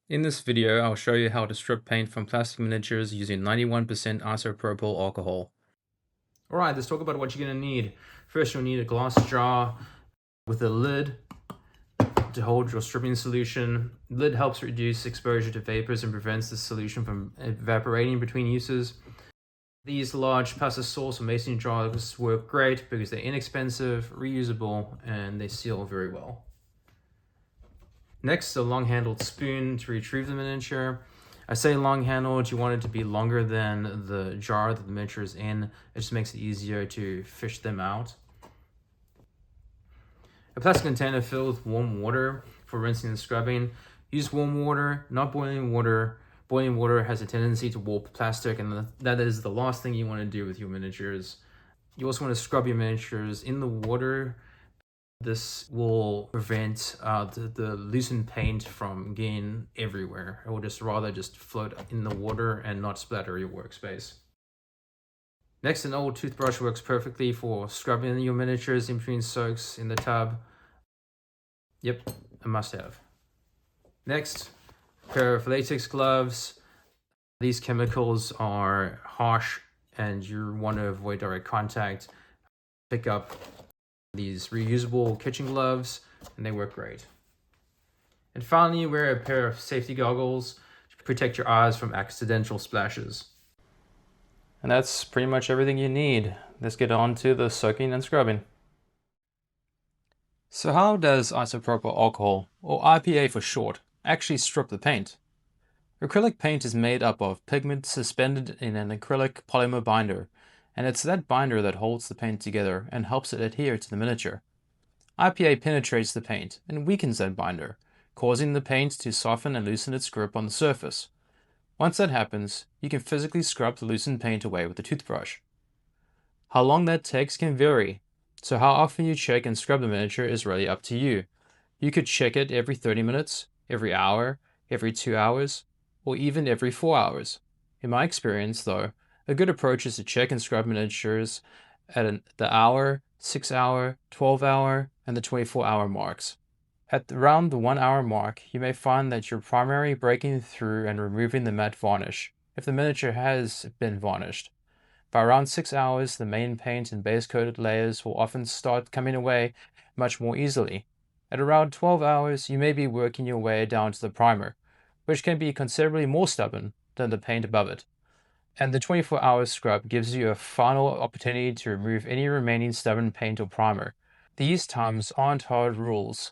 In this video, I'll show you how to strip paint from plastic miniatures using 91% isopropyl alcohol. Alright, let's talk about what you're going to need. First, you'll need a glass jar with a lid to hold your stripping solution. The lid helps reduce exposure to vapors and prevents the solution from evaporating between uses. These large pasta sauce or mason jars work great because they're inexpensive, reusable, and they seal very well. Next, a long-handled spoon to retrieve the miniature. I say long-handled, you want it to be longer than the jar that the miniature is in. It just makes it easier to fish them out. A plastic container filled with warm water for rinsing and scrubbing. Use warm water, not boiling water. Boiling water has a tendency to warp plastic, and that is the last thing you want to do with your miniatures. You also want to scrub your miniatures in the water. This will prevent the loosened paint from getting everywhere. It will rather float in the water and not splatter your workspace. Next, an old toothbrush works perfectly for scrubbing your miniatures in between soaks in the tub. Yep, a must-have. Next, a pair of latex gloves. These chemicals are harsh and you want to avoid direct contact. Pick up these reusable kitchen gloves and they work great. And finally, wear a pair of safety goggles to protect your eyes from accidental splashes. And that's pretty much everything you need. Let's get on to the soaking and scrubbing. So how does isopropyl alcohol, or IPA for short, actually strip the paint? Acrylic paint is made up of pigment suspended in an acrylic polymer binder, and it's that binder that holds the paint together and helps it adhere to the miniature. IPA penetrates the paint and weakens that binder, causing the paint to soften and loosen its grip on the surface. Once that happens, you can physically scrub the loosened paint away with a toothbrush. How long that takes can vary, so how often you check and scrub the miniature is really up to you. You could check it every 30 minutes, every hour, every 2 hours, or even every 4 hours. In my experience, though, a good approach is to check and scrub miniatures at the hour, 6 hour, 12 hour, and the 24-hour marks. At around the 1 hour mark, you may find that you're primarily breaking through and removing the matte varnish, if the miniature has been varnished. By around 6 hours, the main paint and base-coated layers will often start coming away much more easily. At around 12 hours, you may be working your way down to the primer, which can be considerably more stubborn than the paint above it. And the 24-hour scrub gives you a final opportunity to remove any remaining stubborn paint or primer. These times aren't hard rules.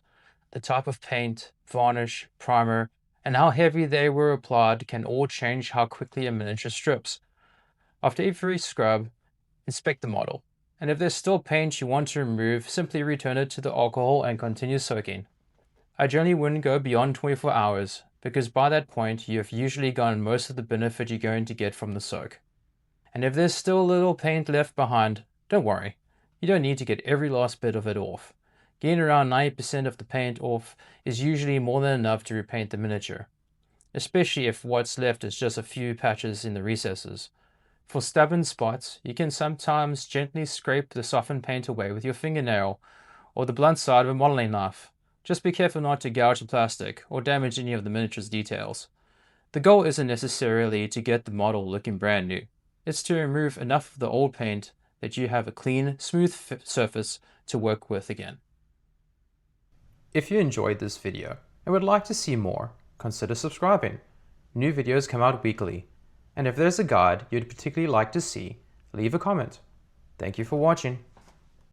The type of paint, varnish, primer, and how heavy they were applied can all change how quickly a miniature strips. After every scrub, inspect the model, and if there's still paint you want to remove, simply return it to the alcohol and continue soaking. I generally wouldn't go beyond 24 hours, because by that point you have usually gotten most of the benefit you're going to get from the soak. And if there's still a little paint left behind, don't worry. You don't need to get every last bit of it off. Getting around 90% of the paint off is usually more than enough to repaint the miniature, especially if what's left is just a few patches in the recesses. For stubborn spots, you can sometimes gently scrape the softened paint away with your fingernail or the blunt side of a modeling knife. Just be careful not to gouge the plastic or damage any of the miniature's details. The goal isn't necessarily to get the model looking brand new. It's to remove enough of the old paint that you have a clean, smooth surface to work with again. If you enjoyed this video and would like to see more, consider subscribing. New videos come out weekly. And if there's a guide you'd particularly like to see, leave a comment. Thank you for watching.